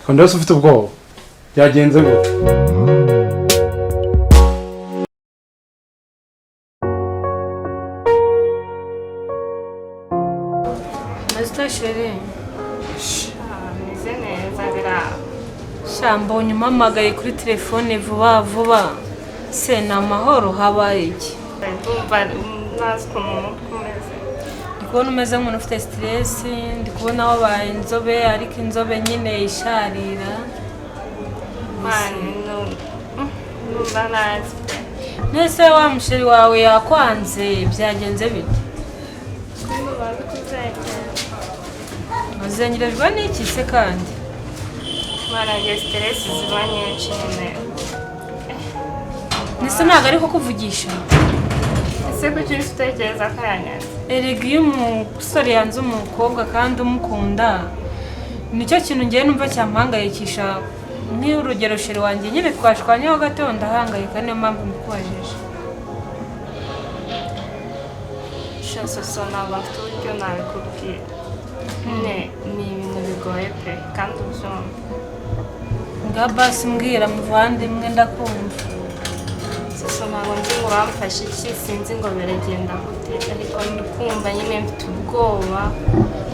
kandi wese ufite ubwoba byagenze gute? Chérie. Meze neza bira. Shambo nyuma magaye kuri telefone vuba. Se na mahoro habaye iki? Ndumva nasiko kumeze. Ndikubona umeze nk'umuntu ufite stress, ndikubona wabaye inzobe ariko inzobe nyine isharira. Mani no. Banazi. Nese wa musheri wawe yakwanze byagenze bite? Mazengerejwe n'iki se kandi? Mwana ya stress ziba nyinshi nyine. Nese ntago ariko kuvugisha. Ese ko cyose utekereza ko yanyaze. Erega iyo umusore yanze umukobwa kandi umukunda nicyo kintu ngiye numva cyampangayikisha. Ni urugero sheri wanjye nyine twashwanyeho gato ndahangayika niyo mpamvu mbikubajije. Shasa sona bafite nabikubwira. Ni ibintu bigoye pe kandi uzumva. Nga basi mbwira muvandimwe ndakumva. Sasa ntabwo nzi ngo bamfashe iki sinzi ngo biragenda gute ariko ndikumva nyine mfite ubwoba.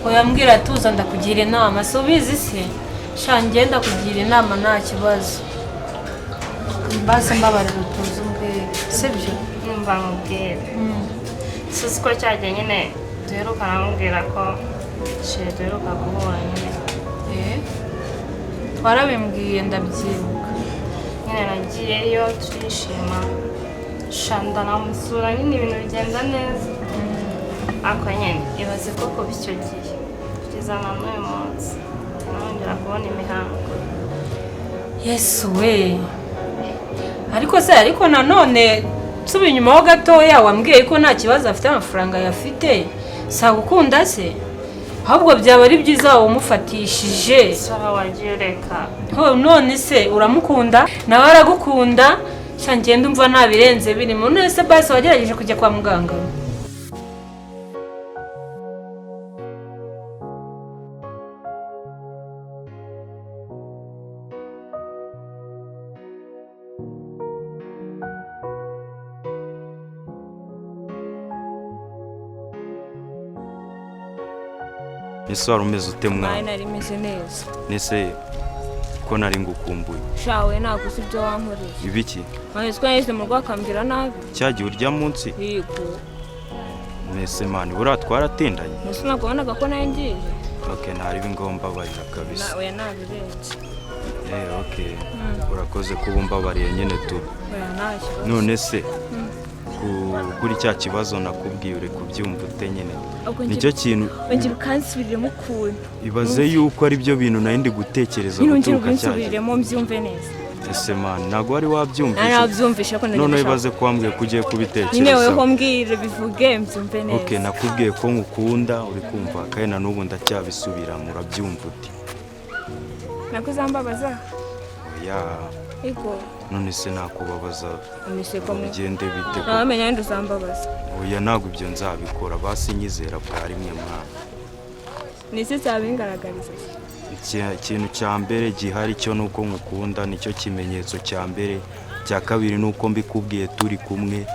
Oya mbwira tuza ndakugira inama so ubizi se shangenda kugira inama nta kibazo. Basi mbabarira utuze umbwire sibyo numva mubwire. Sisi ko cyagiye nyine duheruka namubwira ko sheri duheruka guhura nyine. Twarabimbwiye ndabyibuka. Nyine nagiyeyo turishima shanda namusura nyine ibintu bigenda neza. Ako nyine ibaze ko kuba icyo gihe kugeza na n'uyu munsi nongera kubona imihango. Yesu we ariko nanone subi inyuma ho gatoya wambwiye ko nta kibazo afite amafaranga yafite sa gukunda se ahubwo byaba ari byiza umufatishije. Sara wagiye reka none se uramukunda nawe aragukunda shangenda umva nabirenze birimo. None se basi wagerageje kujya kwa muganga? Ese wari umeze ute mwana? Nari meze neza. Nese ko nari ngukumbuye. Shawe ntabwo uzi ibyo wankoreye. Ibiki? Mahezwa yese mu rwakambira nabi. Cyagiye urya munsi? Yego. Nese mani bura twaratindanye. Nese nakubonaga ko nangije. Okay ntari bingomba barira kabisa. Oya nabirenze. Okay. Urakoze kubumbabariye nyene tu. Oya nacyo. None se kuri cya kibazo nakubwiye ure kubyumva ute nyine nicyo kintu ngira ukansubiremo ukuntu ibaze yuko ari byo bintu nari ndi gutekereza guturuka cyane mu mbyumve neza. Ese man ntago wari wabyumvisha? Narabyumvisha ko none ibaze ko wambwiye ko ugiye kubitekereza. Nyine weho mbwire bivuge mbyumve neza. Okay nakubwiye ko ngukunda uri kumva kandi na n'ubu ndacyabisubira murabyumva uti nakuzambabaza? Oya ego none se nakubabaza bigende bite ko namenye ndi uzambabaza? Oya ntago ibyo nzabikora basi nyizera bwari mwe mwana. Nise cyabingaragariza ikintu cya mbere gihari cyo nuko ngukunda nicyo kimenyetso cya mbere. Cya kabiri nuko mbikubwiye turi kumwe.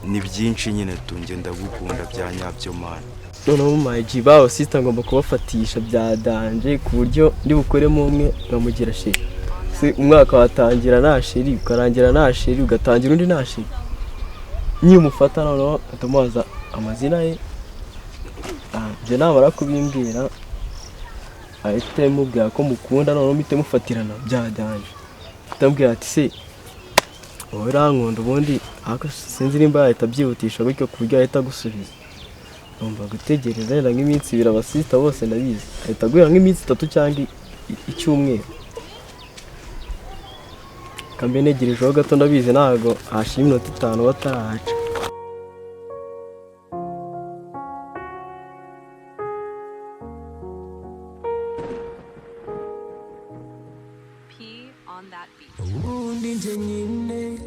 Ni byinshi nyine tungenda gukunda bya nyabyo mana. Noneho my jibaho sister ngomba kubafatisha bya danje ku buryo ndi bukoremo umwe ngamugira sheri. Se umwaka watangira nta sheri ukarangira nta sheri ugatangira undi nta sheri. Nyimufata noneho atamaza amazina ye. Je namara kubimbwira ahita mubwira ko mukunda noneho mpite mufatirana bya danje. Ndambwira ati se wowe rankunda ubundi aka sinzi nimba yahita byihutisha gutyo ku buryo ahita gusubiza. Ngomba gutegereza yenda nk'iminsi 2 abasista bose ndabizi ahita guhera nk'iminsi 3 cyangwa icyumweru. Kambe negerejeho gato ndabizi ntago hashira iminota 5 batarahaca. Ubundi nje nyine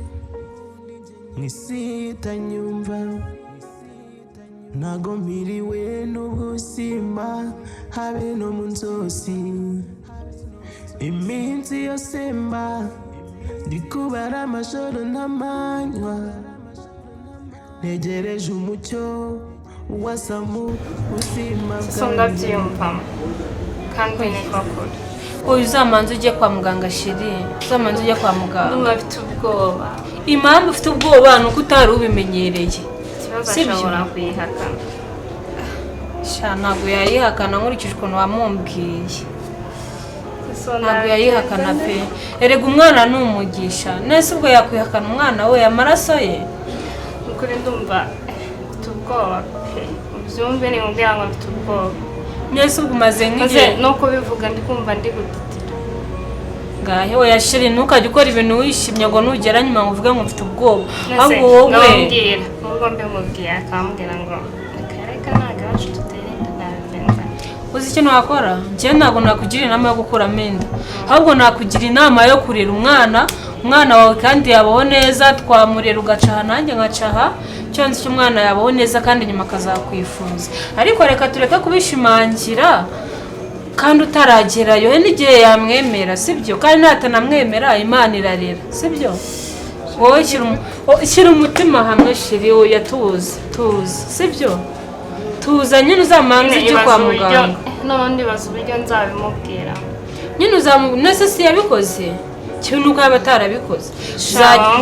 nisita nyumva ntago mpiriwe n'ubuzima habe no mu nzozi iminsi yose mba ndi kubara amajoro n'amanywa ntegereje umucyo wasa mu buzima so ndabyiyumvamo kandi niko kuri uyu uzamanza ujye kwa muganga sheri, uzamanza ujye kwa muganga. ndumva mfite ubwoba. Impamvu ufite ubwoba ni uko utari ubimenyereye. Ikibazo ashobora kuyihakana. Sha ntabwo yayihakana nkurikije ukuntu wamumbwiye. Ntabwo yayihakana pe. Erega umwana ni umugisha. Nese ubwo yakwihakana umwana we amaraso ye? Ukuri ndumva mfite ubwoba pe. Ubyumve ni umbwira ngo mfite ubwoba. Nese ubwo umaze nk'igihe no kubivuga ndi kumva ndi gutitira. Ngahe oya sheri ntukajye ukora ibintu wishimye ngo nugera nyuma ngo uvuge ngo mfite ubwoba. Ahubwo wowe nubwo mbimubwiye akambwira ngo reka ntabwo yacu tuterinda nabimenya. uzi icyo nakora? Njye ntabwo nakugira inama yo gukuramo inda, ahubwo nakugira inama yo kurera umwana wawe kandi yabaho neza, twamurera ugacaha nanjye ngacaha, cyonse icyo umwana yabaho neza kandi nyuma akazakwifuza. Ariko reka tureke kubishimangira kandi utaragerayo n'igihe yamwemera, sibyo? Kandi natanamwemera Imana irarera, sibyo? Wowe shyira umutima hamwe shiri, oya tuza, sibyo? Tuza nyine uzamanza icyo kwa muganga. N'ubundi baza uburyo nzabimubwira. Nyine nese si yabikoze kintu uko yaba atarabikoze.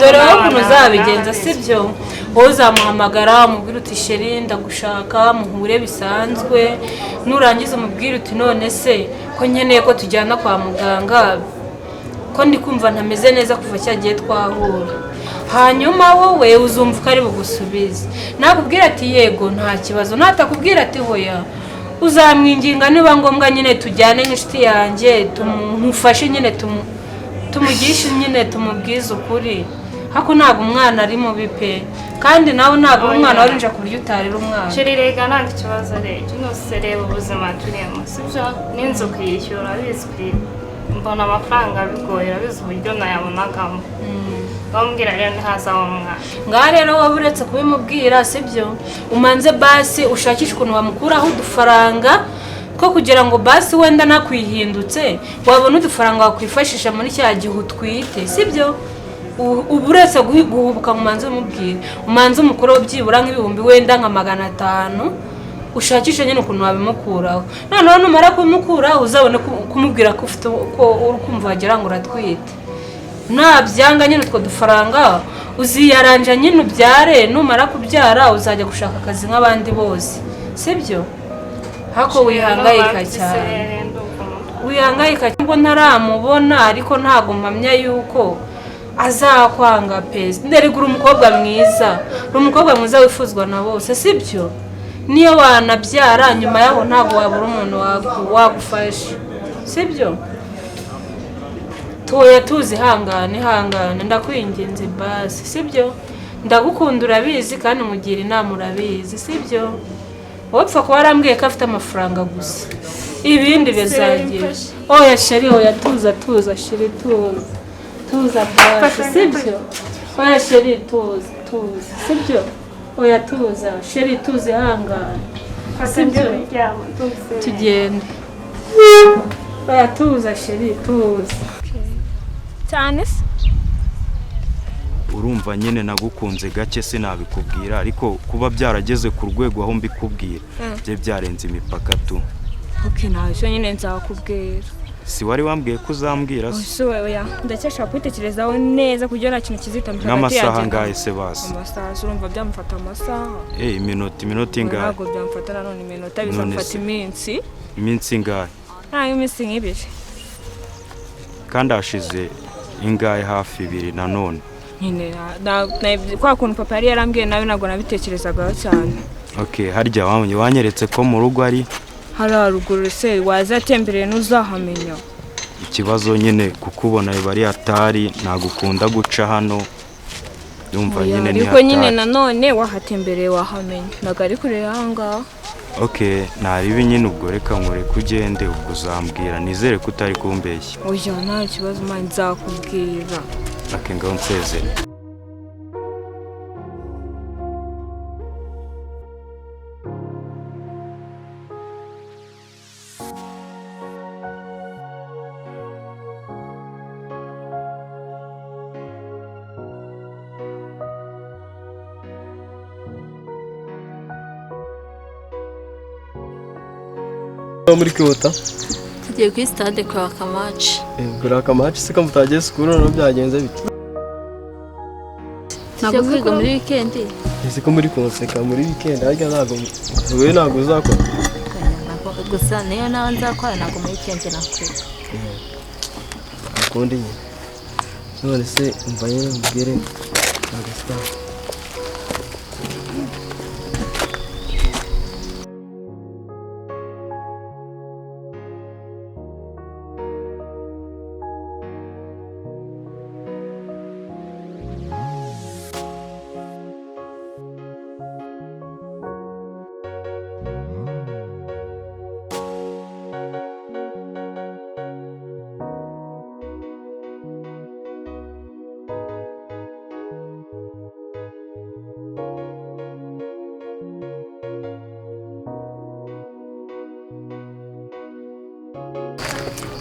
Dore wowe ukuntu uzabigenza, sibyo? Wowe uzamuhamagara umubwire uti sheri ndagushaka, muhure bisanzwe, nurangiza umubwire uti none se ko nkeneye ko tujyana kwa muganga, ko ndi kumva ntameze neza kuva cyagiye twahura. Hanyuma wowe uzumva ko ari bugusubize. Nakubwira ati yego nta kibazo, natakubwira ati hoya uzamwinginga niba ngombwa nyine tujyane n'inshuti yanjye tumufashe nyine tumugishe nyine tumubwize ukuri. Hako ntabwo umwana ari mubi pe, kandi nawe ntabwo umwana warinje ku buryo utarira umwana. Sheri rega ntabwo ikibazo rege nose reba ubuzima turimo, sibyo? N'inzu kuyishyura bizwi, mbona amafaranga bigoye, bizi uburyo nayabonagamo. Bambwira rero ntihazaho umwana. Ngaha rero wowe uretse kubimubwira, sibyo? Umanze basi ushakisha ukuntu wamukuraho udufaranga ko kugira ngo basi wenda nakwihindutse wabona udufaranga wakwifashisha muri cya gihe utwite, sibyo? Uburetse guhubuka umanze umubwira, umanze umukuru byibura nk'ibihumbi wenda nka 500, ushakisha nyine ukuntu wabimukuraho. Noneho numara kumukuraho uzabone kumubwira ko ufite ko urukumva wagira ngo uratwite. Nabyanga nyine utwo dufaranga uziyaranja nyine ubyare, numara kubyara uzajya gushaka akazi nk'abandi bose, sibyo? Hako wihangayika cyane, wihangayika ngo ntaramubona, ariko ntago mpamya yuko azakwanga pe. Nderigura umukobwa mwiza, umukobwa mwiza wifuzwa na bose, sibyo? Niyo wanabyara nyuma yaho ntago wabura umuntu wagufasha, sibyo? Toya tuzi hangane ndakwinginze basi, sibyo? Ndagukunda urabizi kandi mugira inama urabizi, sibyo? Wapfa ko warambwiye ko afite amafaranga gusa, ibindi bizagira. Oya sheri oya tuza sheri tuza basi, sibyo? Oya sheri tuza sibyo? Oya tuza sheri tuzi hangane, sibyo? Tugende. Oya tuza sheri tuza cyane. Urumva nyine nagukunze gake sinabikubwira, ariko kuba byarageze ku rwego aho mbikubwira bye byarenze imipaka tu. Okay, naje nyine nzakubwira. Si wari wambwiye ko uzambwira se? So oya ndacyashaka kwitekerezaho neza kugira nta kintu kizitambira hagati yacu. N'amasaha ngahe se basi? Amasaha urumva byamufata amasaha. Iminota ingahe? Ntabwo byamufata nanone iminota, bizamufata iminsi. Iminsi ingahe? Iminsi nk'ibiri. Kandi hashize ingahe hafi 2 nanone? Nyine kwa kuntu papa yari yarambwiye nawe ntabwo nabitekerezagaho cyane. Okay, harya wanyeretse ko mu rugo ari hararuguru se wazatembereye nuzahamenya. Ikibazo nyine kukubona bari atari nagukunda guca hano, yumva nyine ni atari. Ariko nyine nanone wahatembereye wahamenya nagari kure hanga. Okay, naribi nyine ubwo reka nkore kugende ubwo uzambwira, nizere ko utari kumbeshya. Oya nta kibazo manje nzakubwira. Okay, ngaho nsezere. muri kwihota tugiye kuri stade kuraka match. Kuraka match se ko mutagiye school none byagenze bite? Ntabwo kwiga muri weekend. Ese ko muri konseka muri weekend arya ntabwo wewe ntabwo uzakora. Gusa niyo nawe nzakora ntabwo muri weekend nakwiga. Akundi nyine. None se umva nyine mbwire nagasta.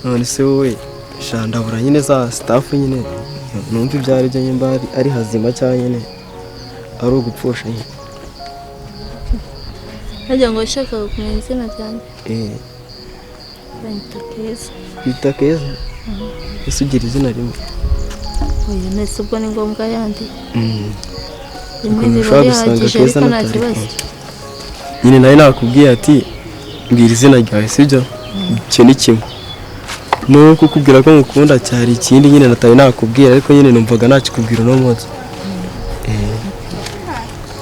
None se wowe shandabura nyine za staff nyine numva ibyari byo nyimba ari hazima cyane nyine ari ugupfusha nyine. Najya ngo ushaka kumenya izina ryanjye. Banyita Keza. Bita Keza? Ese ugira izina rimwe? Oya nese ubwo ni ngombwa yandi. Rimwe Ushobora rero gusanga yahagije Keza ariko nta natari kibazo. Nyine nawe nakubwiye ati mbwira izina ryawe sibyo? Icyo ni kimwe. No kukubwira ko ngukunda cyari ikindi nyine nataye nakubwira ariko nyine numvaga nakikubwira no munsi.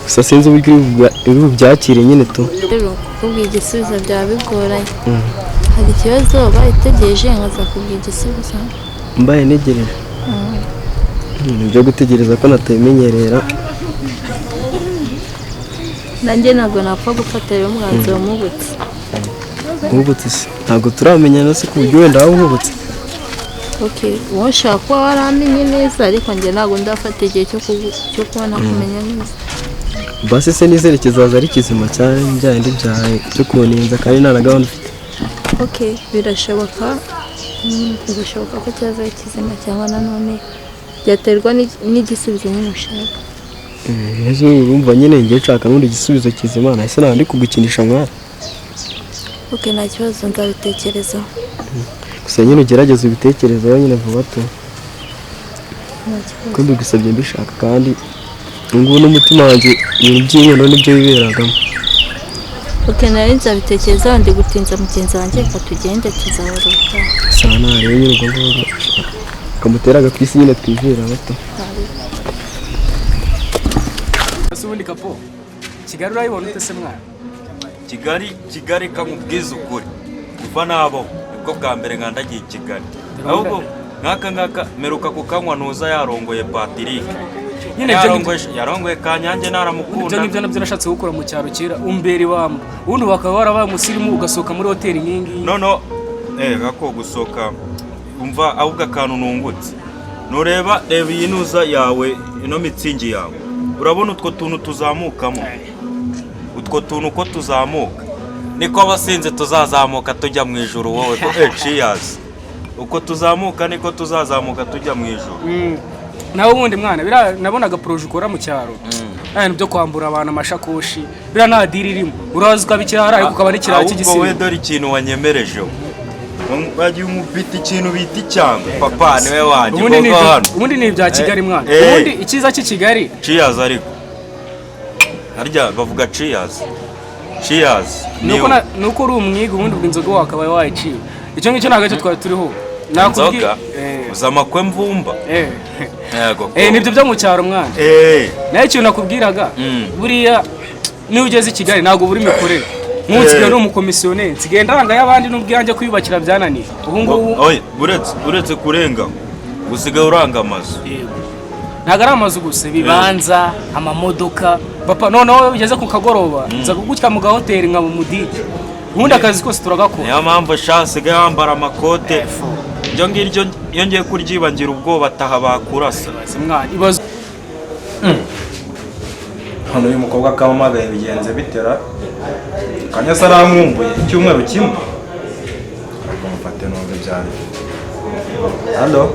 Gusa sinzi uburyo uri byakire nyine tu. Rero kubwira igisubizo byaba bigoranye. Hari ikibazo bayitegereje nkaza kubwira igisubizo. Mbaye negereje. Nibyo gutegereza ko natayimenyerera. Nanjye ntabwo napfa gufata rero umwanzuro mubutse. Ubutse se ntabwo turamenyana se ku buryo wenda wabubutse. Okay, wowe ushaka kuba waramenye neza ariko njye ntabwo ndafata igihe cyo kubona kumenya neza. Basi se nizere kizaza ari kizima cyane njyandi byaye cyo kuninza kandi nta na gahunda ufite. Okay, birashoboka ko cyaza kizima cyangwa nanone byaterwa n'igisubizo nyine ushaka. Ejo urumva nyine ngiye nshaka n'undi gisubizo kizima nahise nandi kugukinisha mwana. Okay, nta kibazo ndabitekerezaho. Gusa nyine ugerageza ubitekerezaho nyine vuba tu. Ko mbigusabye mbishaka kandi ngubu n'umutima wanjye ibintu by'inkono nibyo biberagamo. Okay, nari nzabitekerezaho ndi gutinza mugenzi wanjye ko tugende tuzahora utaha. Sana rero nyine ubwo ngubwo kamuteraga ku isi nyine twizera bato. Ubundi kapo Kigali urayibona ute se mwana? Kigali kamubwiza ukuri kuva nabo nibwo bwa mbere nkandagiye Kigali ahubwo nkaka meruka kukanywa ntuza yarongoye Patrick nyine yarongoye Kanyange naramukunda nibyo nabyo nashatse gukora mu cyaro kera umbere wamba ubundi bakaba warabaye umusirimu ugasohoka muri hoteli nyingi no gako gusoka umva ahubwo akantu nungutse nureba reba iyi ntuza yawe ino mitsingi yawe urabona utwo tuntu tuzamukamo utwo tuntu ko tuzamuka niko abasinze tuzazamuka tujya mu ijuru wowe ko cheers uko tuzamuka niko tuzazamuka tujya mu ijuru nawe ubundi mwana nabonaga proje ukora mu cyaro byo kwambura abantu amashakoshi bira nta diri irimo urazi ukabikirara ariko ukaba n'ikirara cy'igisibo ahubwo we dore ikintu wanyemereje bagiye umufite ikintu bita icyangwe papa niwe wanjye ubundi ni ibya Kigali mwana ubundi ikiza cy'Kigali cheers ariko harya bavuga cheers nuko uri umwiga ubundi bw'inzoga wakabaye wayiciye icyo ngicyo ntabwo cyo twari turiho nakubwira uzamakwe mvumba yego nibyo byo mu cyaro mwana nayo ikintu nakubwiraga buriya niyo ugeze i Kigali ntabwo buri mikorere nk'usigaye n'umukomisiyoneri nsigaye ndanga y'abandi n'ubwanjye kwiyubakira byananiye ubu ngubu uretse kurenga usigaye uranga amazu ntabwo ari amazu gusa bibanza amamodoka papa noneho ugeze ku kagoroba nza kugutya mu gahoteli nka mu mudigi ubundi akazi kose turagakora niyo mpamvu shasigaye wambara amakote ibyo ngibyo iyo ngiye kuryibangira ubwoba ataha bakurasa ibazo hano uyu mukobwa kamamagaye bigenze bitera kanyasa arankumbuye icyumweru kimwe mufate nubwo byari halo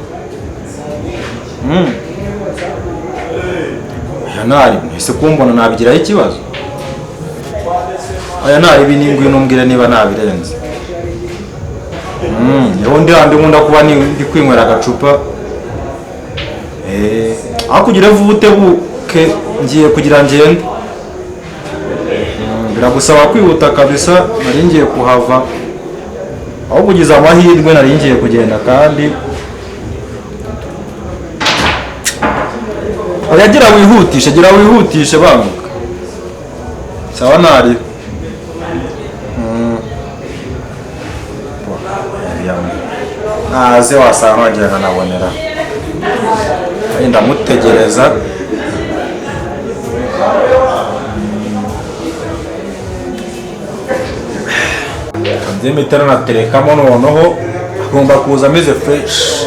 aya ntari ese kumbona nabigiraho ikibazo aya ntari ibi n'ingwi numbwire niba nabirenze yewe ndi handi nkunda kuba ndi kwinywera agacupa aho kugira vuba utebuke ngiye kugira ngende biragusaba kwihuta kabisa nari ngiye kuhava aho kugize amahirwe nari ngiye kugenda kandi gira wihutishe banguka sawa nari naze wasanga wagira nkanabonera ndamutegereza imitera naterekamo noneho agomba kuza ameze fresh.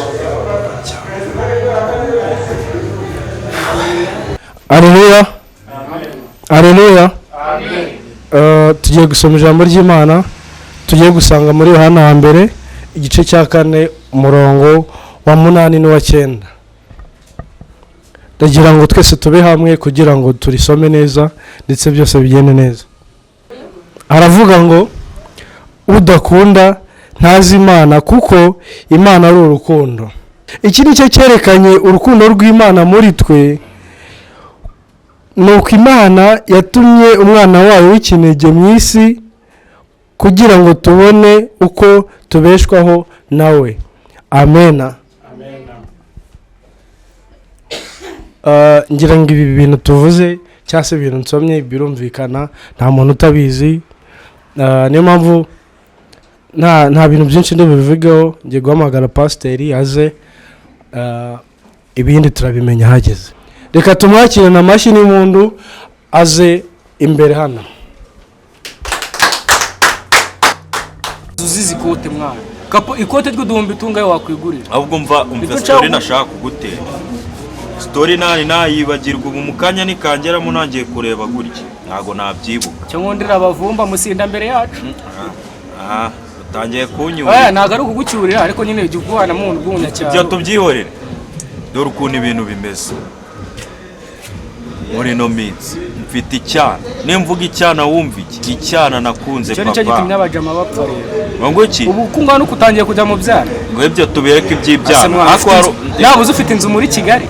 Aleluya. Aleluya. Tugiye gusoma ijambo ry'Imana, tugiye gusanga muri Yohana wa mbere igice cya 4 umurongo wa 8 n'uwa 9. Ndagira ngo twese tube hamwe kugira ngo turisome neza ndetse byose bigende neza. Aravuga ngo udakunda ntazi Imana kuko Imana ari urukundo. Iki ni cyo cyerekanye urukundo rw'Imana muri twe, nuko Imana yatumye umwana wayo w'ikinege mu isi kugira ngo tubone uko tubeshwaho nawe. Amena. Ngira ngo ibi bintu tuvuze cyase ibintu nsomye birumvikana nta muntu utabizi, niyo mpamvu nta bintu byinshi ndibivugeho. Ngiye guhamagara pasiteri aze ibindi turabimenya hageze. Reka tumwakire na mashini y'impundu aze imbere hano. Uzizi ikote mwana kapo ikote ry'uduhumbi tungaye wakwigurira ahubwo umva story nashaka kugutera story nayibagirwa ubu mukanya nikangeramo nangiye kureba gutya ntago nabyibuka cyo ngondera abavumba musinda mbere yacu utangiye kunyura ntago ari kugucyurira ariko nyine ujye guhana mu rwunya cyane byo tubyihorere dore ukuntu ibintu bimeze muri no minsi mfite icyana nimvuga icyana wumva iki icyana nakunze papa cyo gitumye abajama bapfa rero ngo iki ubu kungana ukutangiye kujya mu byana ngo ibyo tubereke iby'ibyana ako nabuze ufite inzu muri Kigali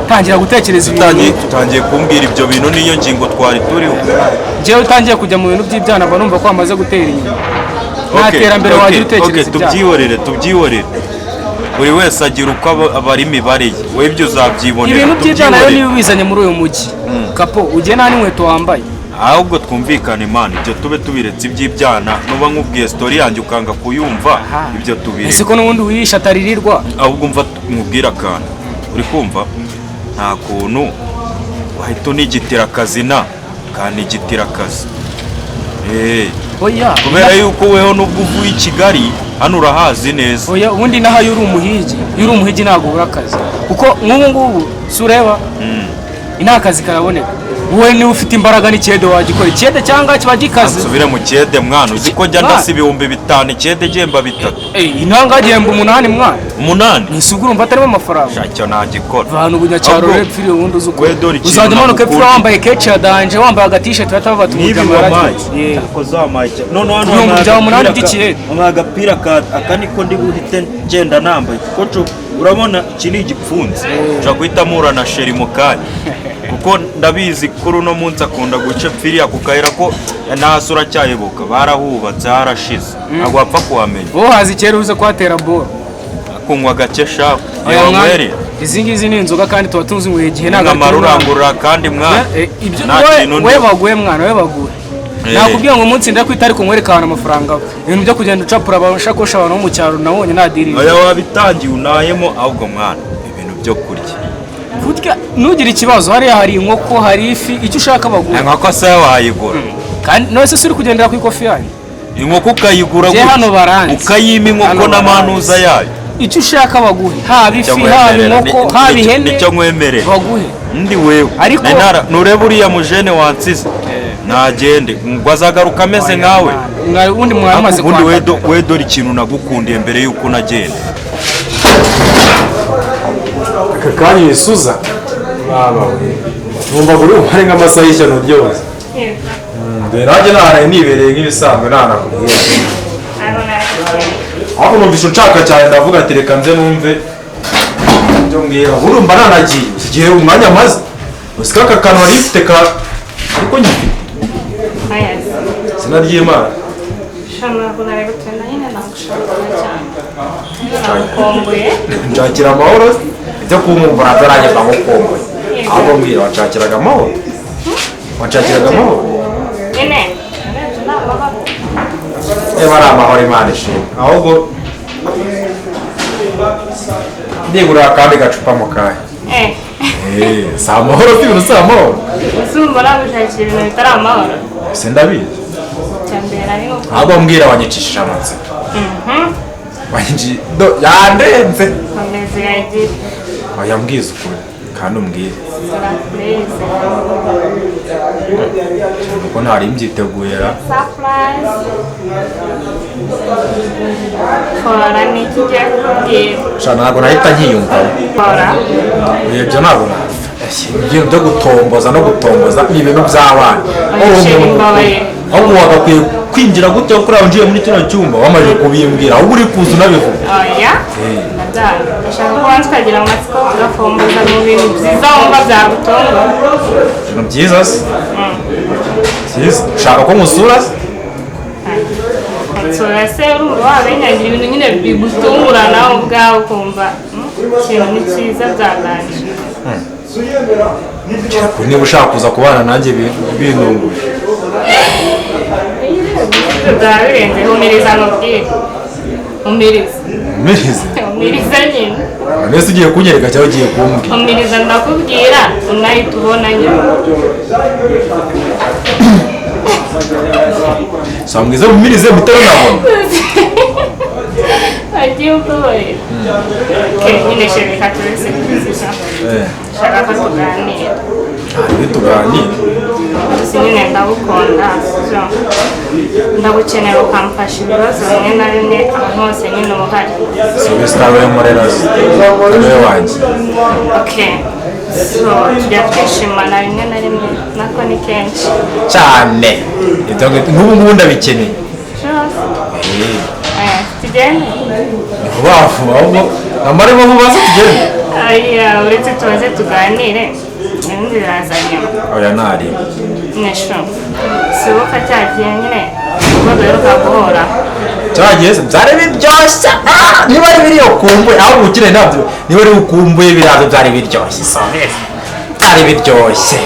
tangira gutekereza ibintu tutangiye kumbwira ibyo bintu niyo ngingo twari turiho jewe utangiye kujya mu bintu by'ibyana mba numva ko amaze gutera inyuma naterambere wagira utekereza tubyihorere buri wese agira uko abari imibare ye we ibyo uzabyibonera ibintu by'ibyana rero niyo bizanye muri uyu mujyi kapo ugiye nta n'inkweto wambaye ahubwo twumvikane Imana ibyo tube tubiretse iby'ibyana nuba nkubwiye story yanjye ukanga kuyumva ibyo tubire ese ko n'ubundi wihisha ataririrwa ahubwo mva nkubwira akantu uri kumva nta kuntu wahita unigitira akazi kanigitira akazi oya kubera yuko weho nubwo uvuye i Kigali hano urahazi neza oya ubundi naho yuri umuhigi ntabwo ubura akazi kuko nk'ubu ngubu si ureba nta kazi karaboneka wowe niba ufite imbaraga n'ikiyede wagikora ikiyede cyangwa kiba gikaze nsubire mu kiyede mwana uzi ko njya ndasa 5,500 ikiyede gihemba 3 intanga gihemba 8 mwana 8 nisugura umva atarimo amafaranga shacyo nagikora abantu bunyacyaro rero pfiriye ubundi uzuko uzajya umanuka pfira wambaye kechi ya danje wambaye agatisheti batava nibi akozamaye none hano bya 8 by'ikiyede agapira aka niko ndi buhite ngenda nambaye kuko urabona iki ni igipfunze ushaka guhita mura na sheri mu kanya kuko ndabizi kuri uno munsi akunda guca pfiriya kukahera ko nasura cyayebuka barahubatse harashize ntabwo wapfa kuhamenya wowe hazi kera uze kuhatera boro akunywa gake shapu izi ngizi ni inzoga kandi tuba tuzi mu gihe ntabwo amarurangurura kandi mwana we baguye mwana we baguye nakubwiye ngo umunsi ndakwita ariko nkwereka abantu amafaranga ibintu byo kugenda ucapura abashakosha abantu bo mu cyaro nabonye nadirira oya wabitangiye unayemo ahubwo mwana ibintu byo kurya nugira ikibazo hariya hari inkoko hari ifi icyo ushaka bagura inkoko se wayigura kandi nose suri kugendera ku ikofi yayo inkoko ukayigura ukayima inkoko n'amanuza yayo icyo ushaka baguhe haba ifi haba inkoko haba ihene nicyo nkwemerera baguhe ndi wewe nureba uriya mujene wansize nagende ngo azagaruka ameze nkawe ubundi mwamaze kwanda we dore ikintu nagukundiye mbere yuko nagenda kakanya isuza baba numva buri umare nk'amasaha y'ishyano ryose nanjye naharaye nibereye nk'ibisanzwe ntanakubwiye ahubwo numvise nshaka cyane ndavuga ati reka nze numve ibyo mbwira urumva nanagiye igihe umwanya maze usika aka kantu wari ifite ka ariko nyifite izina ry'Imana nshakira amahoro ibyo kumwumva ntazarange mbamukumbuye ahubwo mbwira wanshakiraga amahoro niba ari amahoro Imana ishimwe ahubwo ndigurira akandi gacupa mu kanya si amahoro si ibintu si amahoro uzumva nagushakira ibintu bitari amahoro ese ndabizi ahubwo mbwira wanyicishije amatsiko yandenze oya mbwiza ukuri kandi umbwire kuko ntari mbyiteguye ra ntabwo nahita nkiyumvamo ibyo ntabwo ibintu byo gutomboza no gutomboza ni ibintu by'abana ahubwo wagakwiye kwinjira gutya kuri aho ngiye muri kino cyumba wamaze kubimbwira ahubwo uri kuza unabivuga ushaka ko wanze ukagira amatsiko ugafomboza mu bintu byiza wumva byagutunga ibintu byiza se byiza ushaka ko musura se nsura se urumva wabenyagira ibintu nyine bigutungura nawe ubwawe ukumva ikintu ni cyiza byaganje niba ushaka kuza kubana nanjye bintunguye byaba birenze humiriza mubwire humiriza nyine mbese ugiye kunyereka cyangwa ugiye kumbwira humiriza ndakubwira unahita ubona nyine samwiza humirize mutero nabona agiye ukuborera nyine shaka tubese kuzisha shaka ko tuganira tuganira gusa nyine ndagukunda ndagukenera ukamfasha ibibazo bimwe na bimwe ahantu hose nyine uba uhari sitawe murera tawe wanjye so tujya twishimana rimwe na rimwe nako ni kenshi cyane n'ubu ngubu ndabikeneye tugende ni vuba vuba ahubwo amaremo vuba se tugende uretse tubaze tuganire ibindi biraza nyuma oya ntareba nesho sibuka cyagiye nyine ubwo duheruka guhura cyagiye se byari biryoshye niba ari biriyo ukumbuye ahubwo ukire nabyo niba ari ukumbuye biraza byari biryoshye byari biryoshye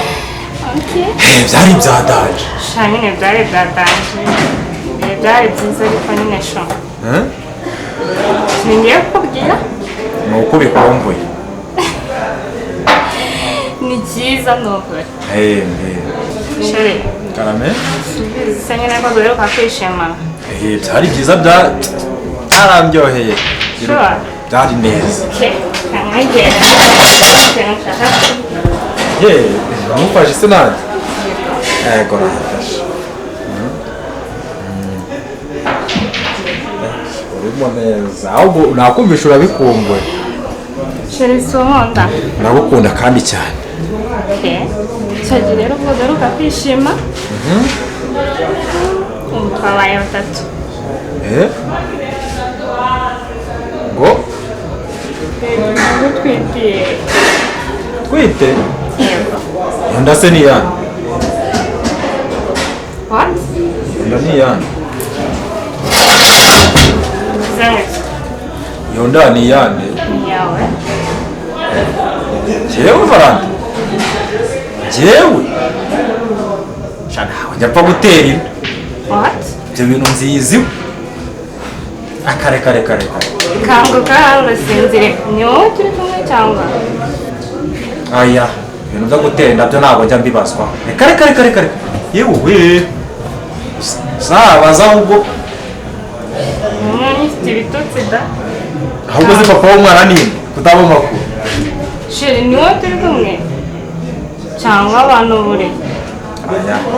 byari byadanje nyine byari byadanje byari byiza ariko nyine sho ngiye kukubwira ni uko bikumbuye ni byiza nubwo sheri karame bisa nyine ko duheruka kwishimana byari byiza byarandyoheye byari neza ntumufashe se nanjye yego nafashe urimo neza ahubwo nakumvisha urabikumbuye sheri si unkunda ndagukunda kandi cyane cyagiye rero ubwo duheruka kwishima ubu twabaye batatu ngo twitiye twite yego inda se ni iyande what inda ni iyande iyo nda ni iyande yawe jewe Valante jewe ntawe njya apfa gutera inda ibyo bintu nziziwe kare kanguka urasinzire ni wowe turi kumwe cyangwa aya ibintu byo gutera inda byo ntabwo njya mbibazwa kare yewe sabaza ahubwo ifite ibitutsi da ahubwo se papa w'umwana ni kutaba amakuru sheri ni wowe turi kumwe cyangwa abantu buri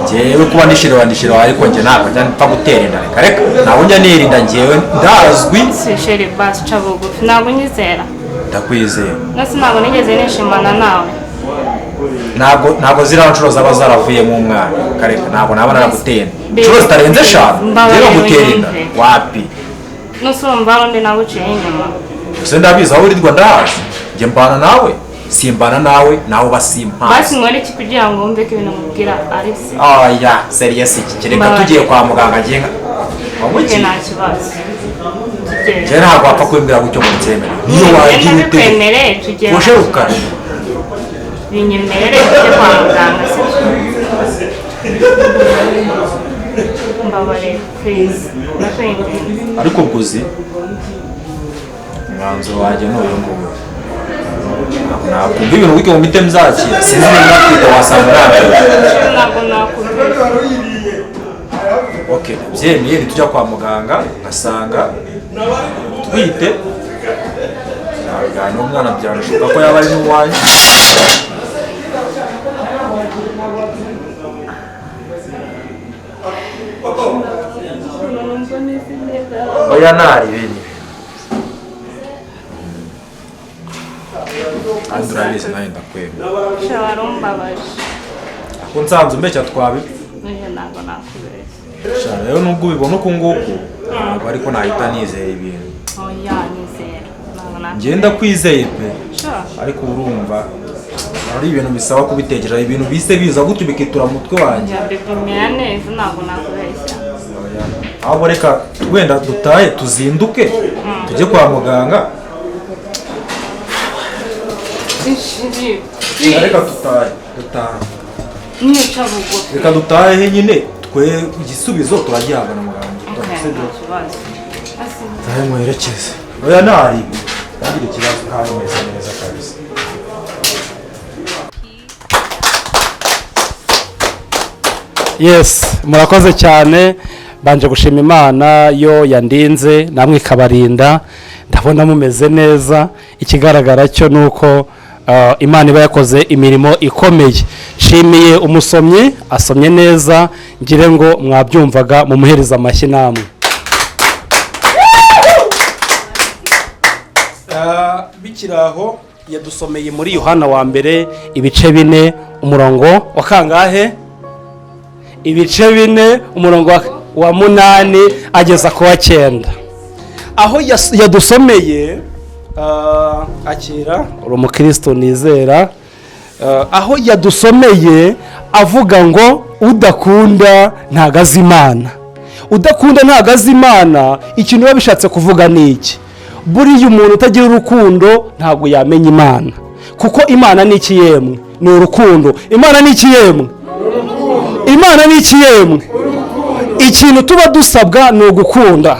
njyewe kuba ndishiriwe ariko njye ntabwo njya mpfa gutera inda reka ntabwo njya nirinda njyewe ndazwi si sheri basi ca bugufi ntabwo unyizera ndakwizera nasi ntabwo nigeze nishimana nawe ntabwo ziriya nshuro zaba zaravuyemo umwana kareka ntabwo naba naragutera inshuro zitarenze 5 njyewe gutera inda wapi nusumva undi nawe uciye inyuma. Ese ndabizi aho urirwa ndahazi. Njye mbana nawe, simbana nawe, nawe basimpazi. Basi nkore iki kugira ngo wumve ko ibintu mubwira ari se? Oya, serious iki. Reka tugiye kwa muganga ngenga. Wamuki? Nta kibazo. Njye ntabwo wapfa kwibwira gutyo ngo nzemere. Niyo wagira ute? Twemerere tujye. Usheruka. Binyemerere tujye kwa muganga se. Mbabare, please. Nakwinginze. Ariko guzi mwanzuro waje n'uyu nguyu. Nakumva ibintu wike mu mite mzakira. Sinzi niba kwita wasanga nawe. Ntabwo nakubwira. Okay, byemeye tujya kwa muganga asanga twite. Ntabwo umwana byanashoboka ko yaba ari n'uwanyu. Oya nari bini. Anduralize nayo ndakwemera. Shawarumbabaje. Ako nsanze umbeshya twabi. Oya ntabwo nakubeshya. Shara rero nubwo ubibona uko nguko ntabwo ariko nahita nizeye ibintu. Oya nizera. Ntabwo nakubeshya. Ngenda kwizeye pe. Sure. Ariko urumva ari ibintu bisaba kubitekereza ibintu bise biza gutyo bikitura mu mutwe wanjye. Bipimira neza ntabwo nakubeshya. Aho reka wenda dutahe tuzinduke tujye kwa muganga. Reka dutahe. Nica bugufi. Reka dutahe nyine twe igisubizo turagihabwa na muganga. Tahe mwerekeze. Oya nari ngira ikibazo ntawe meze neza kabisa. Yes, murakoze cyane. Banje gushima Imana yo yandinze namwe ikabarinda. Ndabona mumeze neza. Ikigaragara cyo nuko Imana iba yakoze imirimo ikomeye. Shimiye umusomyi asomye neza, ngire ngo mwabyumvaga mu muhereza amashyi namwe. Bikiraho yadusomeye muri Yohana wa mbere ibice 4 umurongo wa kangahe? Ibice 4 umurongo wa 8 ageza ku wa 9. Aho yadusomeye akira uri umukristo nizera, aho yadusomeye avuga ngo udakunda ntagaza Imana. Udakunda ntagaza Imana, ikintu biba bishatse kuvuga ni iki? Buriya umuntu utagira urukundo ntabwo yamenya Imana, kuko Imana ni iki yemwe? Ni urukundo. Imana ni iki yemwe? Imana ni iki yemwe? Ikintu tuba dusabwa ni ugukunda.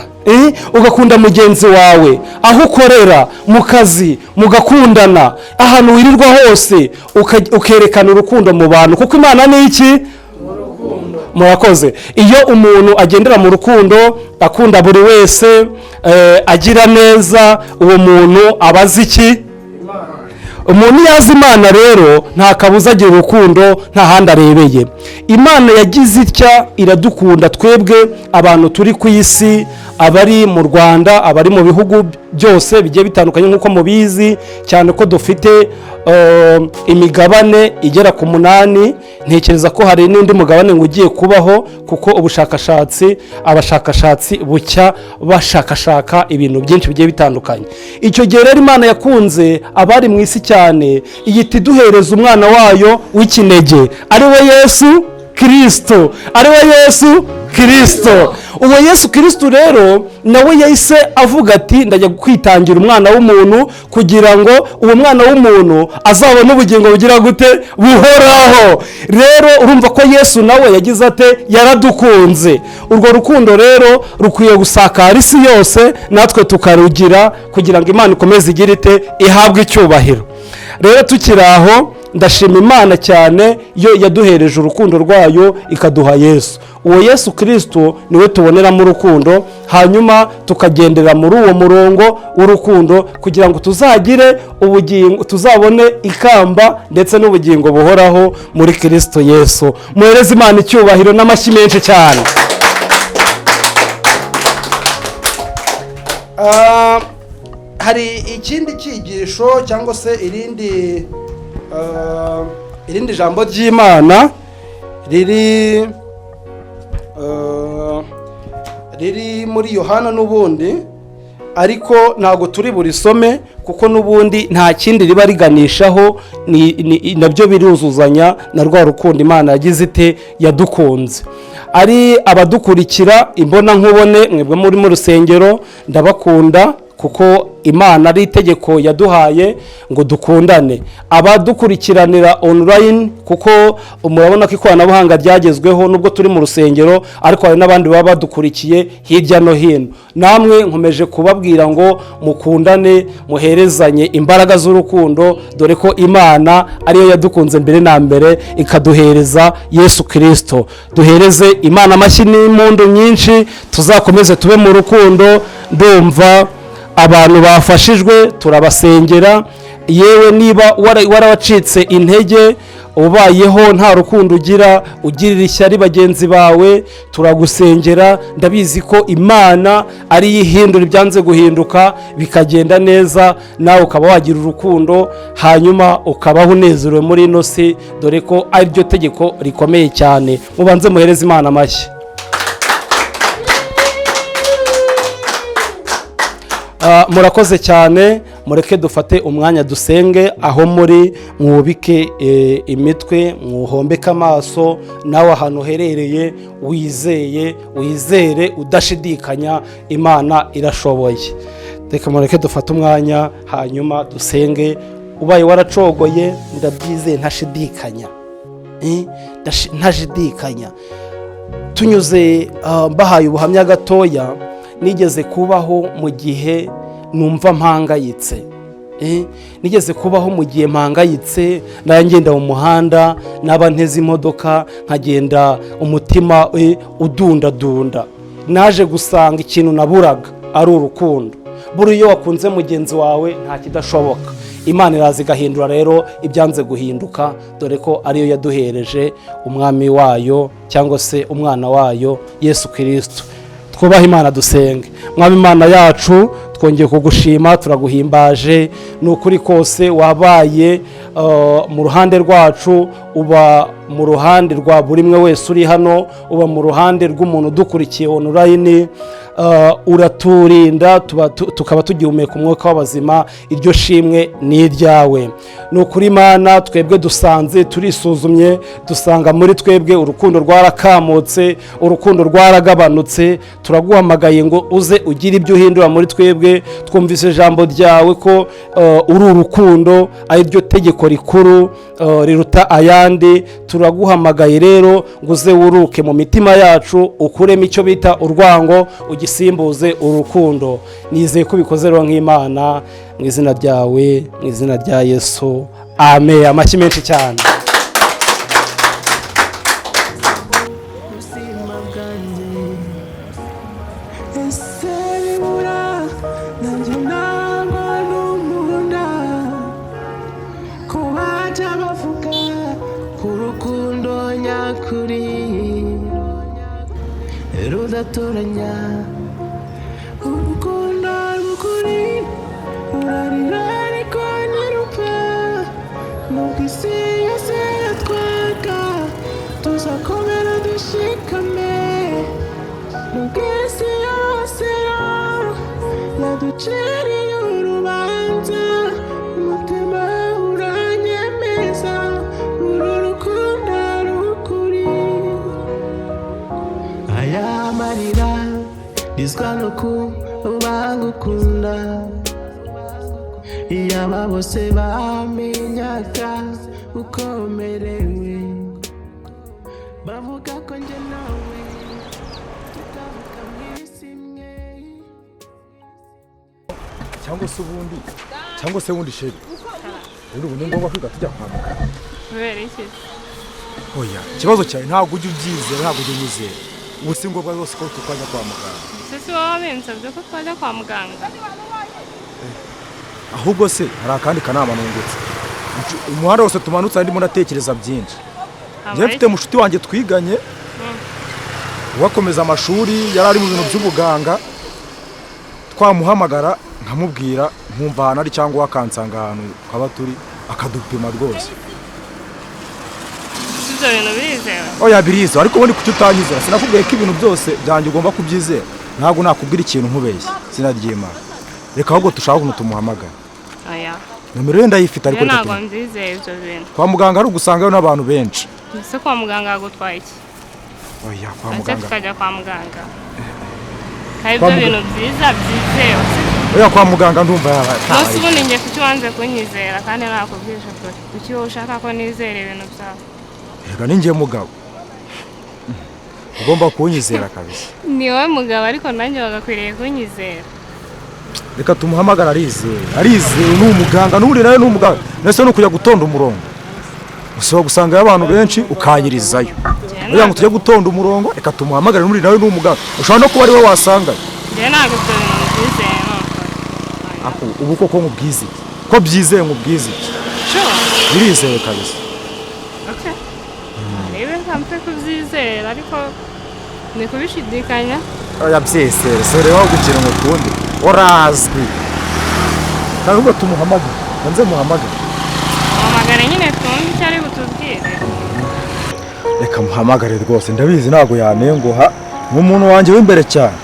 Ugakunda mugenzi wawe, aho ukorera, mu kazi, mugakundana, ahantu wirirwa hose ukerekana urukundo mu bantu, kuko Imana ni iki? Murakoze. Iyo umuntu agendera mu rukundo, akunda buri wese, agira neza, uwo muntu abazi iki? Umuntu yazi Imana rero nta kabuza agira urukundo, nta handi arebeye. Imana yagize itya iradukunda twebwe abantu turi ku isi, abari mu Rwanda, abari mu bihugu byose bigiye bitandukanye nk'uko mubizi, cyane ko dufite imigabane igera ku 8. Ntekereza ko hari n'undi mugabane ngo ugiye kubaho, kuko abashakashatsi bucya bashakashaka ibintu byinshi bigiye bitandukanye. Icyo gihe rero Imana yakunze abari mu isi cyane, iyita duhereza umwana wayo w'ikinege, ari we Yesu Kristo. Ari we Yesu Kristo. Uwo Yesu Kristo rero nawe yahise avuga ati ndajya kwitangira umwana w'umuntu kugira ngo uwo mwana w'umuntu azabone ubugingo bugira gute? Buhoraho. Rero urumva ko Yesu nawe yagize ate? Yaradukunze. Urwo rukundo rero rukwiye gusakara isi yose, natwe tukarugira kugira ngo Imana ikomeze igire ite? Ihabwe icyubahiro. Rero tukiraho ndashima Imana cyane yo yaduhereje urukundo rwayo ikaduha Yesu. Uwo Yesu Kristo niwe tuboneramo urukundo, hanyuma tukagendera muri uwo murongo w'urukundo kugira ngo tuzagire ubugingo, tuzabone ikamba ndetse n'ubugingo buhoraho muri Kristo Yesu. Muhereze Imana icyubahiro n'amashyi menshi cyane. Hari ikindi cyigisho cyangwa se irindi jambo ry'Imana riri muri Yohana n'ubundi ariko ntabwo turi burisome kuko n'ubundi nta kindi riba riganishaho, nabyo biruzuzanya na rwa rukundo Imana yagize ite yadukunze. Ari abadukurikira imbona nkubone, mwebwe muri mu rusengero ndabakunda kuko Imana ari itegeko yaduhaye ngo dukundane. Abadukurikiranira online kuko murabona ko ikoranabuhanga ryagezweho, nubwo turi mu rusengero ariko hari n'abandi baba badukurikiye hirya no hino. Namwe nkomeje kubabwira ngo mukundane, muherezanye imbaraga z'urukundo, dore ko Imana ariyo yadukunze mbere na mbere ikaduhereza Yesu Kristo. Duhereze Imana amashyi n'impundu nyinshi, tuzakomeze tube mu rukundo. Ndumva abantu bafashijwe, turabasengera. Yewe niba warabacitse intege, ubayeho nta rukundo ugira, ugirira ishyari bagenzi bawe, turagusengera. Ndabizi ko Imana ari yihindura ibyanze guhinduka bikagenda neza, nawe ukaba wagira urukundo, hanyuma ukabaho unezerewe muri ino si, dore ko ari ryo tegeko rikomeye cyane. Mubanze muhereze Imana amashyi. Murakoze cyane, mureke dufate umwanya dusenge. Aho muri mwubike imitwe, muhombeke amaso, nawe ahantu uherereye wizere udashidikanya, Imana irashoboye. Reka mureke dufate umwanya hanyuma dusenge. Ubaye waracogoye, ndabyizeye ntashidikanya, ntashidikanya. Tunyuze mbahaye ubuhamya gatoya. Nigeze kubaho mu gihe numva mpangayitse, nigeze kubaho mu gihe mpangayitse, ngenda mu muhanda, naba nteze imodoka nkagenda umutima udundadunda. Naje gusanga ikintu naburaga ari urukundo. Buri iyo wakunze mugenzi wawe nta kidashoboka. Imana iraza igahindura rero ibyanze guhinduka, dore ko ariyo yaduhereje umwami wayo cyangwa se umwana wayo Yesu Kristo. Twubahe Imana dusenge. Mwami Imana yacu, twongeye kugushima, turaguhimbaje. Ni ukuri kose wabaye mu ruhande rwacu, uba mu ruhande rwa buri umwe wese uri hano, uba mu ruhande rw'umuntu udukurikiye online. Uraturinda tukaba tugihumeka umwuka w'abazima. Iryo shimwe ni iryawe. Ni ukuri Imana, twebwe dusanze turisuzumye, dusanga muri twebwe urukundo rwarakamutse, urukundo rwaragabanutse. Turaguhamagaye ngo uze ugire ibyo uhindura muri twebwe. Twumvise ijambo ryawe ko uri urukundo, ari ryo tegeko rikuru riruta ayandi. Turaguhamagaye rero ngo uze wuruke mu mitima yacu, ukuremo icyo bita urwango, ugisimbuze urukundo. Nizeye ko ubikoze rero nk'Imana, mu izina ryawe, mu izina rya Yesu, amen. Amashyi menshi cyane. Rudatoranya urukundo rw'ukuri, urarira ariko ntirupfa. Nubwo isi yose yatwaga, tuzakomera dushikame. Nubwo isi yose yaduciriye urubanza, umutima uranyemeza uru rukundo rw'ukuri. Aya marira rizwa no kuba ngukunda, iyaba bose bamenyaga uko merewe, bavuga ko njye nawe tutavuga mwisi imwe. cyangwa se wundi sheri, ubu ni ngombwa kwiga tujya kwa muganga? Kubera iki? Oya, ikibazo cyawe ntabwo ujya ubyizera, ntabwo ujya unyizera. Ubu si ngombwa rwose ko twajya kwa muganga. Ese wowe wabinsabye ko twajya kwa muganga? Ahubwo se hari akandi kanama nungutse. Umuhanda wose tumanutse ndimo ndatekereza byinshi. Njye mfite mushuti wanjye twiganye, wakomeza amashuri, yari ari mu bintu by'ubuganga. Twamuhamagara nkamubwira, nkumva ahantu ari cyangwa akansanga ahantu twaba turi, akadupima rwose. Ibyo bintu birizewe? Oya birizewe, ariko ubundi kuki utanyizera? Sinakubwiye ko ibintu byose byanjye ugomba kubyizera. Ntabwo nakubwira ikintu nkubeshye. Sinaryima. reka ahubwo dushaka ukuntu tumuhamagara. oya Nomero ye ndayifite ariko ntabwo nzizeye ibyo bintu. kwa muganga ari ugusangayo n'abantu benshi. Ese kwa muganga yagutwaye iki? Oya kwa Ese muganga. tukajya kwa muganga hari ibyo bintu byiza byizewe. Oya kwa muganga ndumva yaba. Nose ubundi njye kuki wanze kunyizera kandi nakubwisha ko kuki wowe ushaka ko nizera ibintu byawe? Reka ninjye mugabo. Ugomba kunyizera kabisa. Ni wowe mugabo ariko nanjye bagakwiriye kunyizera. Reka tumuhamagara arizeye ni umuganga n'uri nawe ni umuganga nese no kujya gutonda umurongo usaba gusanga abantu benshi ukanyirizayo oya ngo tujye gutonda umurongo reka tumuhamagara n'uri nawe ni umuganga ushobora no kuba ari we wasanga je ntabwo byizeye ako ubu koko nkubwize ko byizeye nkubwize birizeye kabisa okay rebe kampe kubyizera ariko ni kubishidikanya oya byesere sore waho gukira ngo kundi orazwi kandi ubwo tumuhamagara nze muhamagara muhamagara nyine twumve icyo ari butubwire reka muhamagare rwose ndabizi ntabwo yanenguha n'umuntu wanjye w'imbere cyane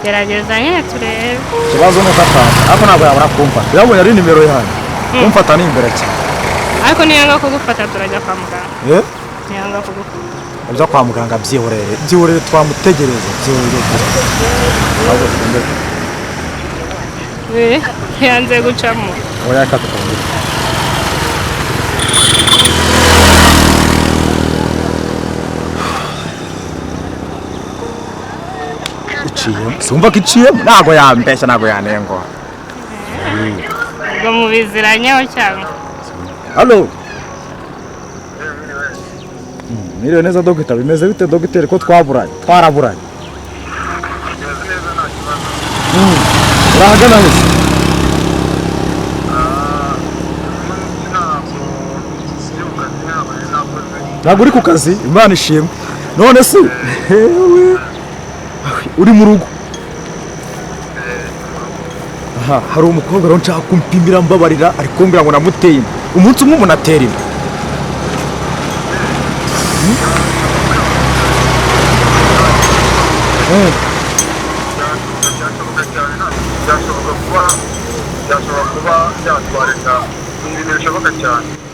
gerageza nyine turebe ikibazo ni uko atanga ariko ntabwo yabura kumfata yabonye ari nimero yanjye kumfata ni imbere cyane ariko niyanga kugufata turajya kwa muganga niyanga kugufata ibyo kwa muganga byihorere twamutegereza yanze gucamo oya reka tukamurika iciyemo simva ko iciyemo ntabwo yambeshya ntabwo yanenguha ubwo mubiziranyeho cyangwa halo Miriwe neza dogita bimeze bite dogiteri ko twaraburanye urahagana hese ntabwo uri ku kazi imana ishimwe none se uri mu rugo aha hari umukobwa rero nshaka kumpimira mbabarira ari kumbwira ngo namuteye inda umunsi umwe umuntu atera inda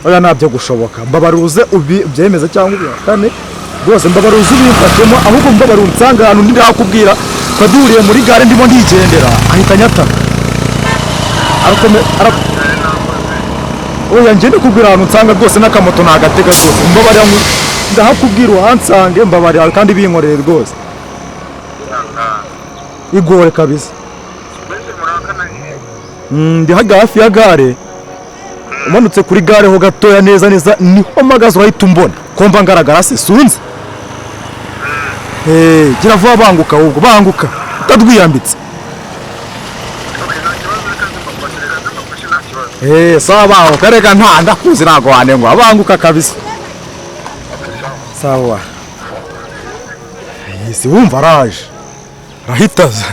oya ntabyo gushoboka mbabaruze ubyemeze cyangwa ubihakane rwose mbabaruze ubimfashemo ahubwo mbabaruze unsanga ahantu ndi ndakubwira twaduhuriye muri gare ndimo ndigendera ahita anyataka oya njye ndikubwira ahantu nsanga rwose n'akamoto nagatega rwose mbabarira ndahakubwira uhansange mbabarira kandi binkoreye rwose igore kabisa ndi hafi ya gare umanutse kuri gare ho gatoya neza niho mpagaze urahita umbona ko mba ngaragara se sunze gira vuba banguka ahubwo banguka utadwiyambitse sawa banguka reka ndakuzi ntabwo wanengwa banguka kabisa sawa si wumva araje arahitaza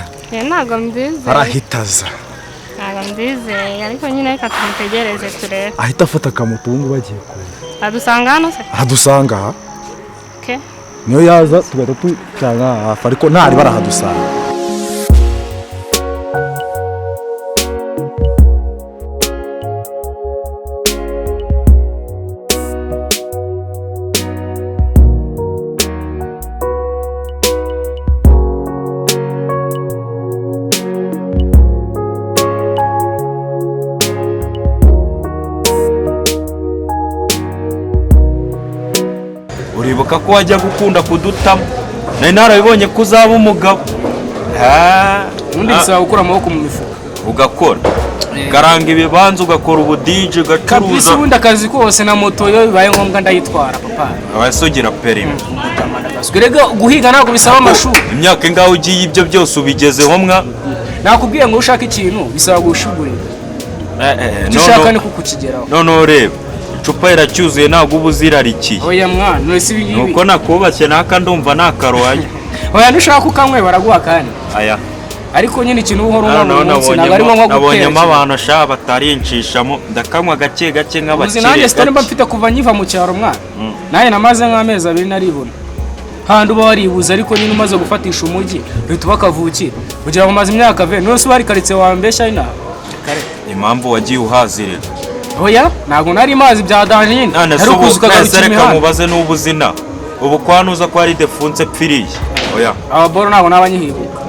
ntabwo mbyizeye arahitaza ntabwo mbyizeye ariko nyine reka tumutegereze turebe ahita afata akamoto ubu ngubu agiye kuza adusanga hano se adusanga aha okay niyo yaza tugahita tucanga hafi ariko ntari barahadusanga uribuka ko wajya gukunda kudutamo nari narabibonye ko uzaba umugabo ubundi bisaba gukura amaboko mu mifuka ugakora ukaranga ibibanza ugakora ubudije ugacuruza kabisa ubundi akazi kose na moto iyo bibaye ngombwa ndayitwara papa abasugira perime rega guhiga ntabwo bisaba amashuri imyaka ingaho ugiye ibyo byose ubigezeho mwa nakubwiye ngo ushaka ikintu bisaba gushugurira icyo ushaka ni kukukigeraho noneho reba icupa iracyuzuye ntabwo uba uzirarikiye oya mwana nose ibi ngibi nuko nakubashye naka ndumva nakaruhanye oya nushaka ukanywe baraguha kandi aya ariko nyine ikintu uhora unywa buri munsi ntabwo ari ngombwa nabonyemo abantu ashaka batarinshishamo ndakanywa gake gake nk'abakire nanjye sitari mba mfite kuva nkiva mu cyaro mwana nanjye namaze nk'amezi 2 naribona handi uba waribuze ariko nyine umaze gufatisha umujyi uhita uba kavukire kugira ngo umaze imyaka ve nose uba ari karitsiye wambeshya inaha impamvu wagiye uhazirira oya ntabwo nari mazi bya danje nyine none reka mubaze n'ubuzina ubu kwanuza ko ari defunse pfiriye oya ababoro ntabwo n'abanyihibuka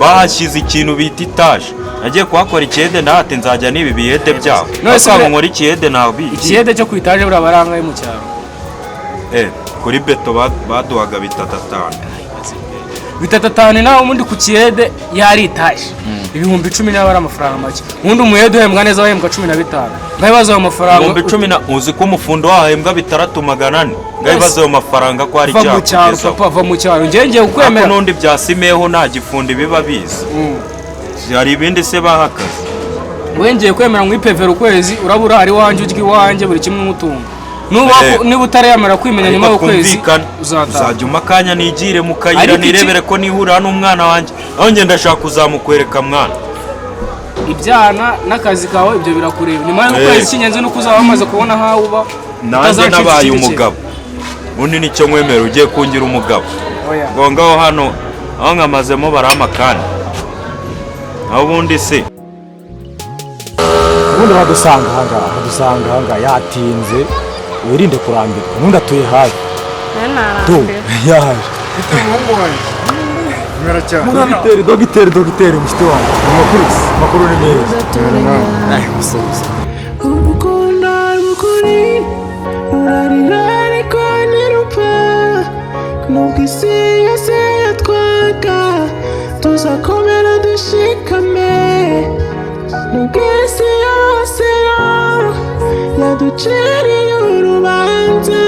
bahashyize ikintu bita itaje nagiye kuhakora ikiyede ndahate nzajya n'ibi biyede byabo ntabwo nkora ikiyede ntabwo ikiyede cyo ku itaje buriya barangaye mu cyaro kuri beto baduhaga 3,500 3,500 nawe ubundi ku kiyede yari itaje ibihumbi 10 niba ari amafaranga make ubundi umuyede uhembwa neza wahembwa 15 ngabibazo ayo mafaranga ibihumbi 10 uzi ko umufundo wahembwa 3,800 ngabibazo ayo mafaranga ko ari cyaro va mu cyaro ngiye kukwemera n'undi byasimeho nta gifundi biba bizi hari ibindi se bahakaze wengeye kwemera ngo ipevera ukwezi urabura ari wanje urya iwanje buri kimwe umutungo niba utarayamara kwimenya nyuma y'ukwezi uzajya umakanya nigire mu kayira nirebere ko nihura n'umwana wanjye aho ngenda ndashaka kuzamukwereka mwana ibyana n'akazi kawe ibyo birakureba nyuma y'ukwezi cy'ingenzi nuko uzaba wamaze kubona aho uba nanjye nabaye umugabo ubundi nicyo nkwemera ugiye kungira umugabo ngo ngaho hano aho nkamazemo baramakana aho ubundi se ubundi badusanga ahangaha yatinze wirinde kurambirwa ubundi atuye hafi yaje dogiteri mushiti wanjye amakuru ni meza urukundo rw'ukuri rurarira ariko ntirupfa nubwo isi yose yatwaga tuzakomera dushikame nubwo isi yose yaduciriye urubanza